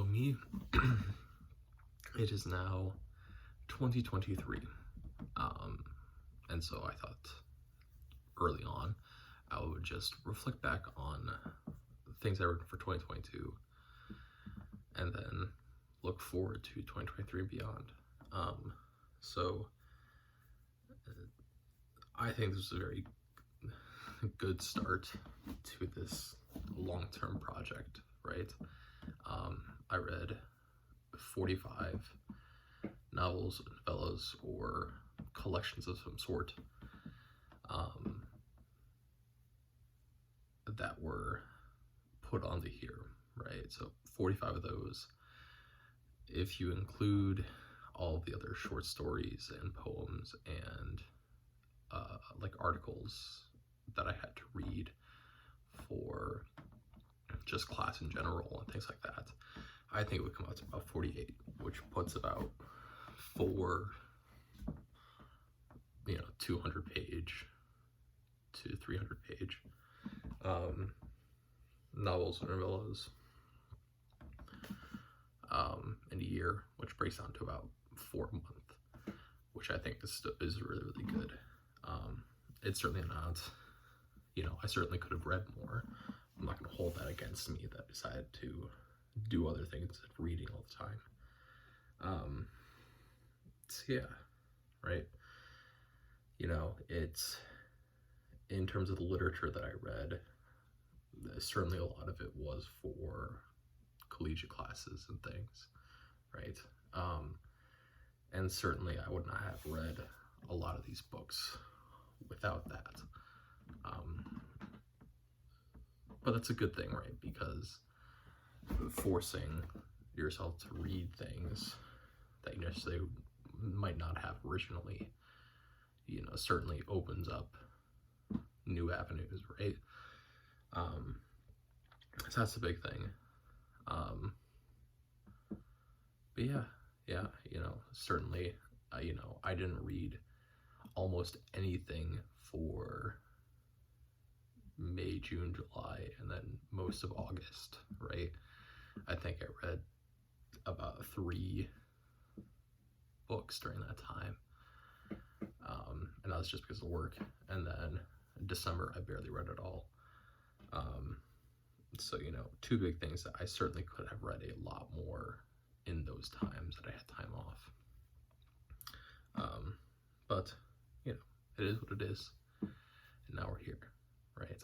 So it is now 2023, and so I thought early on I would just reflect back on things I wrote for 2022, and then look forward to 2023 and beyond. So I think this is a very good start to this long-term project, right? I read 45 novels, novellas, or collections of some sort that were put onto here, right? So 45 of those, if you include all of the other short stories and poems and like articles that I had to read for just class in general and things like that, I think it would come out to about 48, which puts about 200 page to 300 page novels and novellas in a year, which breaks down to about 4 a month, which I think is really, really good. It's certainly not, I certainly could have read more. I'm not going to hold that against me that I decided to do other things instead of reading all the time. So yeah, right? It's, in terms of the literature that I read, certainly a lot of it was for collegiate classes and things, right? And certainly I would not have read a lot of these books without that. But that's a good thing, right? Because forcing yourself to read things that you necessarily might not have originally, certainly opens up new avenues, right? So that's a big thing. But yeah, certainly, I didn't read almost anything for May, June, July, and then most of August, right? I think I read about 3 books during that time, and that was just because of work. And then in December, I barely read at all. So 2 big things that I certainly could have read a lot more in those times that I had time off. But it is what it is, and now we're here, right?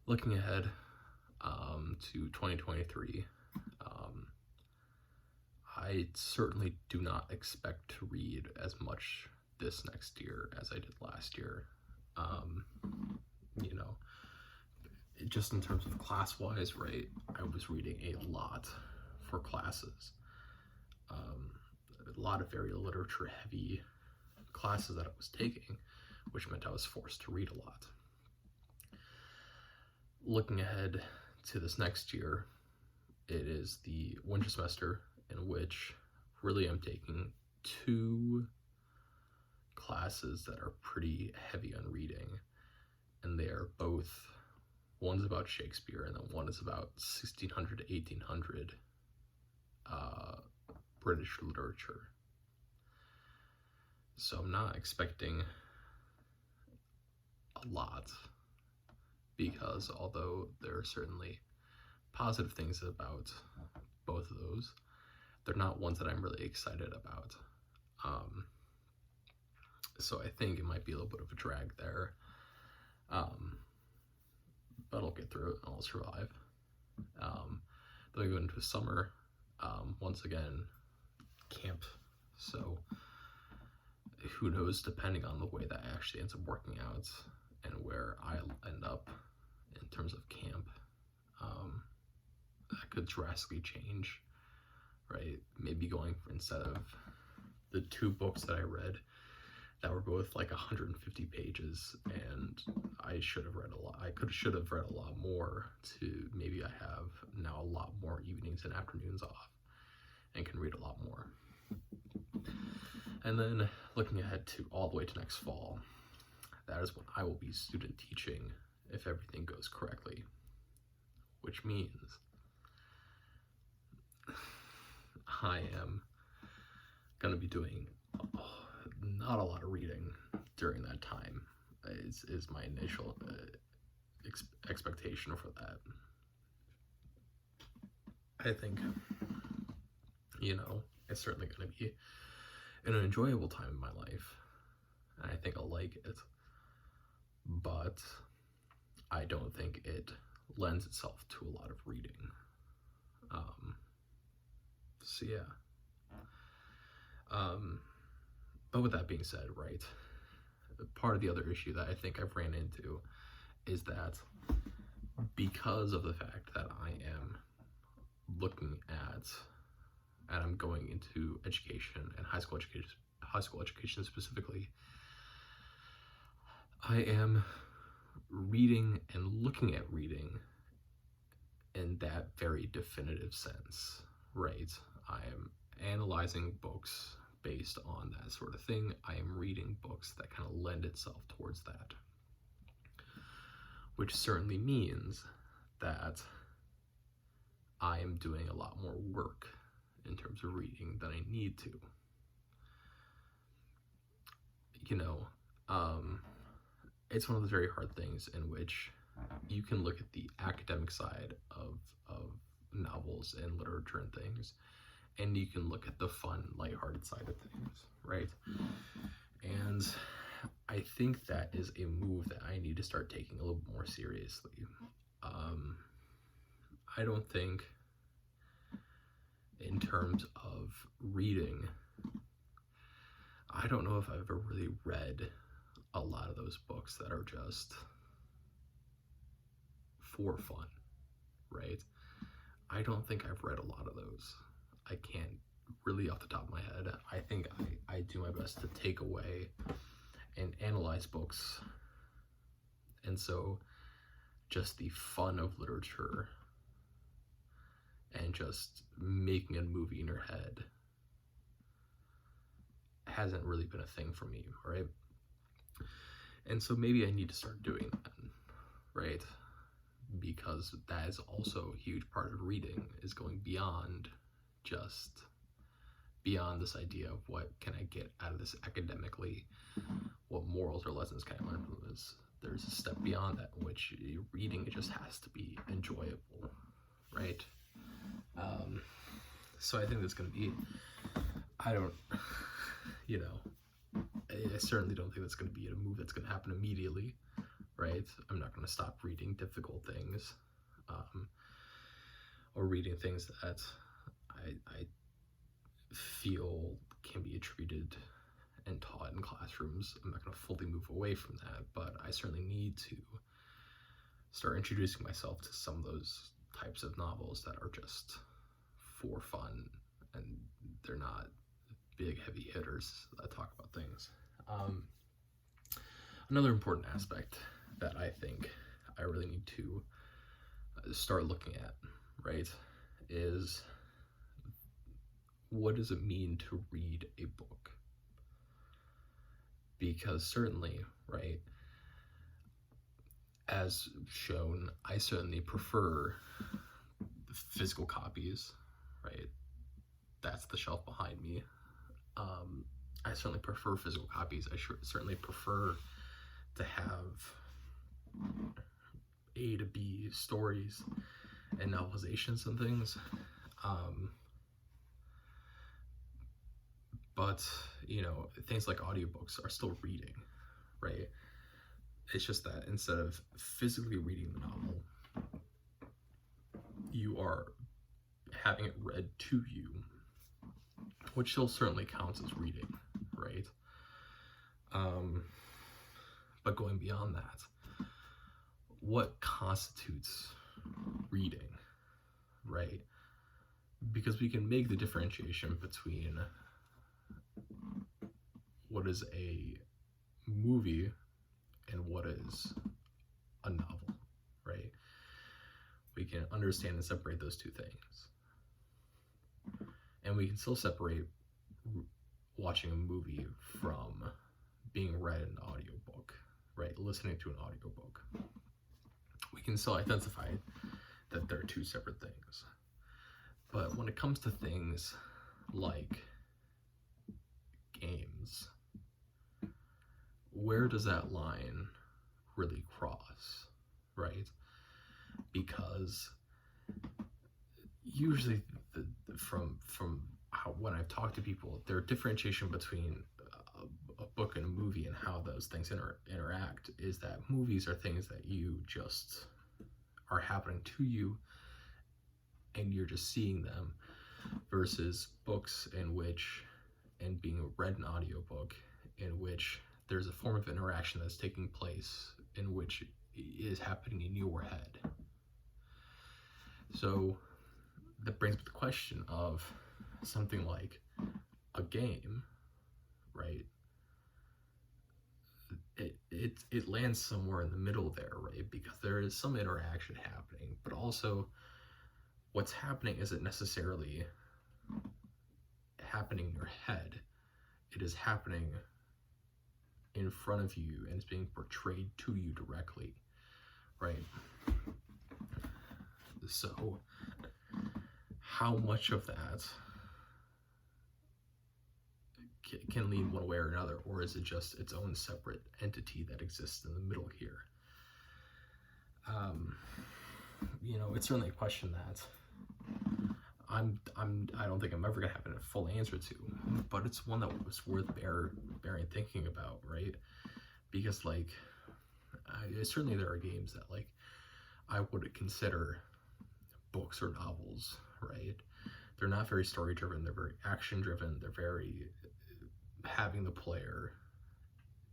Looking ahead to 2023, I certainly do not expect to read as much this next year as I did last year. Just in terms of class-wise, right, I was reading a lot for classes. A lot of very literature-heavy classes that I was taking, which meant I was forced to read a lot. Looking ahead to this next year, it is the winter semester in which really I'm taking 2 classes that are pretty heavy on reading, and they are both, one's about Shakespeare and then one is about 1600 to 1800 British literature. So I'm not expecting a lot, because although there are certainly positive things about both of those, they're not ones that I'm really excited about. So I think it might be a little bit of a drag there, but I'll get through it and I'll survive. Then we go into summer, once again, camp. So who knows, depending on the way that actually ends up working out and where I'll end up in terms of camp, that could drastically change, right? Maybe going for, instead of the 2 books that I read that were both like 150 pages, and I should have read a lot. I should have read a lot more, to maybe I have now a lot more evenings and afternoons off and can read a lot more. And then looking ahead to all the way to next fall, that is when I will be student teaching if everything goes correctly, which means I am going to be doing not a lot of reading during that time, is my initial expectation for that. I think, it's certainly going to be an enjoyable time in my life, and I think I'll like it, but I don't think it lends itself to a lot of reading. So yeah. But with that being said, right, part of the other issue that I think I've ran into is that because of the fact that I am looking at, and I'm going into education and high school education specifically, I am reading and looking at reading in that very definitive sense, right? I am analyzing books based on that sort of thing. I am reading books that kind of lend itself towards that, which certainly means that I am doing a lot more work in terms of reading than I need to. It's one of those very hard things in which you can look at the academic side of novels and literature and things, and you can look at the fun, lighthearted side of things, right? And I think that is a move that I need to start taking a little more seriously. I don't think, in terms of reading, I don't know if I've ever really read a lot of those books that are just for fun, right? I don't think I've read a lot of those. I can't really off the top of my head. I think I do my best to take away and analyze books. And so just the fun of literature and just making a movie in your head hasn't really been a thing for me, right? And so maybe I need to start doing that, right? Because that is also a huge part of reading, is going beyond this idea of what can I get out of this academically, what morals or lessons can I learn from this. There's a step beyond that in which reading, it just has to be enjoyable, right? So I think that's going to be, I certainly don't think that's going to be a move that's going to happen immediately, right? I'm not going to stop reading difficult things, or reading things that I feel can be treated and taught in classrooms. I'm not going to fully move away from that, but I certainly need to start introducing myself to some of those types of novels that are just for fun, and they're not big heavy hitters that talk about things. Another important aspect that I think I really need to start looking at, right, is what does it mean to read a book? Because certainly, right, as shown, I certainly prefer physical copies, right? That's the shelf behind me. I certainly prefer physical copies. I certainly prefer to have A to B stories and novelizations and things. But, things like audiobooks are still reading, right? It's just that instead of physically reading the novel, you are having it read to you, which still certainly counts as reading, right? But going beyond that, what constitutes reading, right? Because we can make the differentiation between what is a movie and what is a novel, right? We can understand and separate those two things. And we can still separate watching a movie from being read in an audiobook, right? Listening to an audiobook. We can still identify that they're two separate things. But when it comes to things like games, where does that line really cross, right? Because usually from when I've talked to people, their differentiation between a book and a movie and how those things interact is that movies are things that you just are happening to you and you're just seeing them, versus books in which, and being read an audiobook, in which there's a form of interaction that's taking place in which is happening in your head. So that brings up the question of something like a game, right? It lands somewhere in the middle there, right? Because there is some interaction happening, but also what's happening isn't necessarily happening in your head. It is happening in front of you and it's being portrayed to you directly, right? So how much of that can lean one way or another, or is it just its own separate entity that exists in the middle here? It's certainly a question that I don't think I'm ever gonna have a full answer to, but it's one that was worth bearing thinking about, right? Because certainly there are games that I wouldn't consider books or novels, right? They're not very story driven, they're very action driven, they're very having the player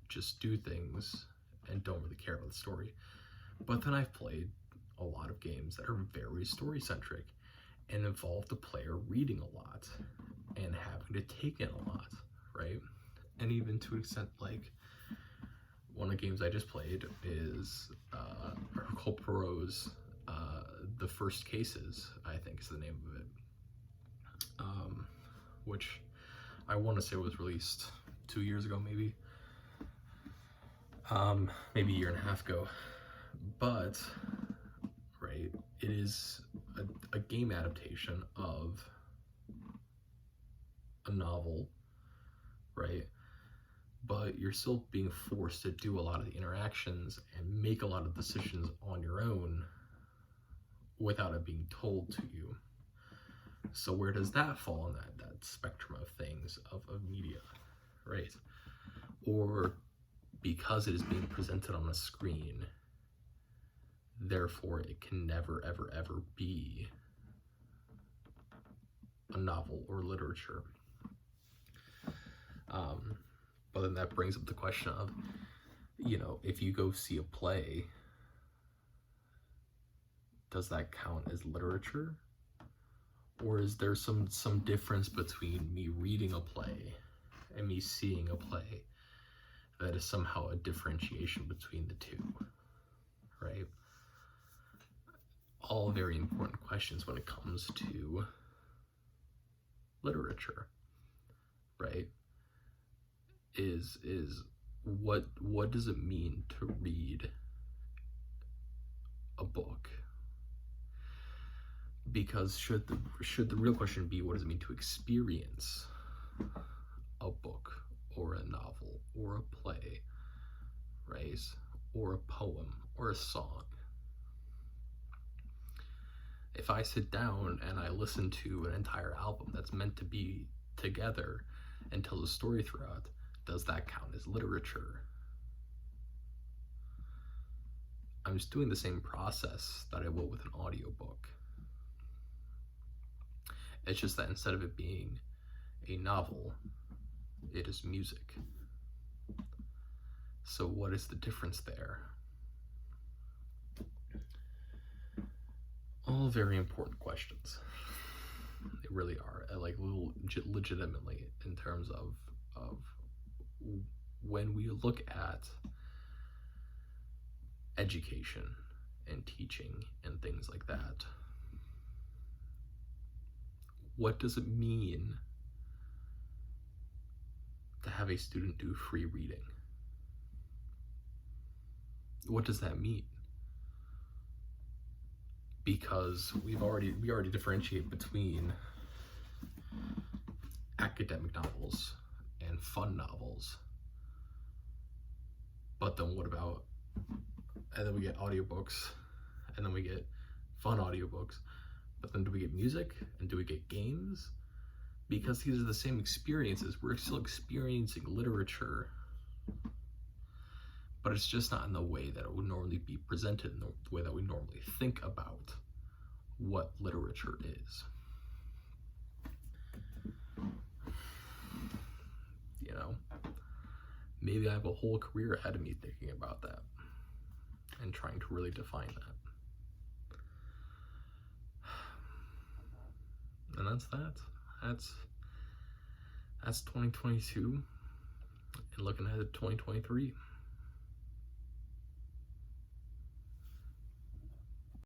just do things and don't really care about the story. But then I've played a lot of games that are very story centric and involve the player reading a lot and having to take in a lot, right? And even to an extent, one of the games I just played is Hercule Poirot's The First Cases, I think is the name of it, which I want to say was released 2 years ago, maybe a year and a half ago. But right, it is a game adaptation of a novel, right? But you're still being forced to do a lot of the interactions and make a lot of decisions on your own without it being told to you. So where does that fall in that spectrum of things, of media, right? Or because it is being presented on a screen, therefore it can never, ever, ever be a novel or literature. But then that brings up the question of, if you go see a play, does that count as literature? Or is there some difference between me reading a play and me seeing a play that is somehow a differentiation between the two, right? All very important questions when it comes to literature, right? Is what does it mean to read a book? Because should the real question be, what does it mean to experience a book or a novel or a play, right? Or a poem or a song? If I sit down and I listen to an entire album that's meant to be together and tell the story throughout, does that count as literature? I'm just doing the same process that I will with an audiobook. It's just that instead of it being a novel, it is music. So what is the difference there? All very important questions. They really are. Legitimately, in terms of when we look at education and teaching and things like that, what does it mean to have a student do free reading? What does that mean? because we already differentiate between academic novels and fun novels. But then what about, and then we get audiobooks, and then we get fun audiobooks, but then do we get music, and do we get games? Because these are the same experiences. We're still experiencing literature, but it's just not in the way that it would normally be presented, in the way that we normally think about what literature is. You know, maybe I have a whole career ahead of me thinking about that and trying to really define that. And that's that. That's 2022 and looking ahead to 2023.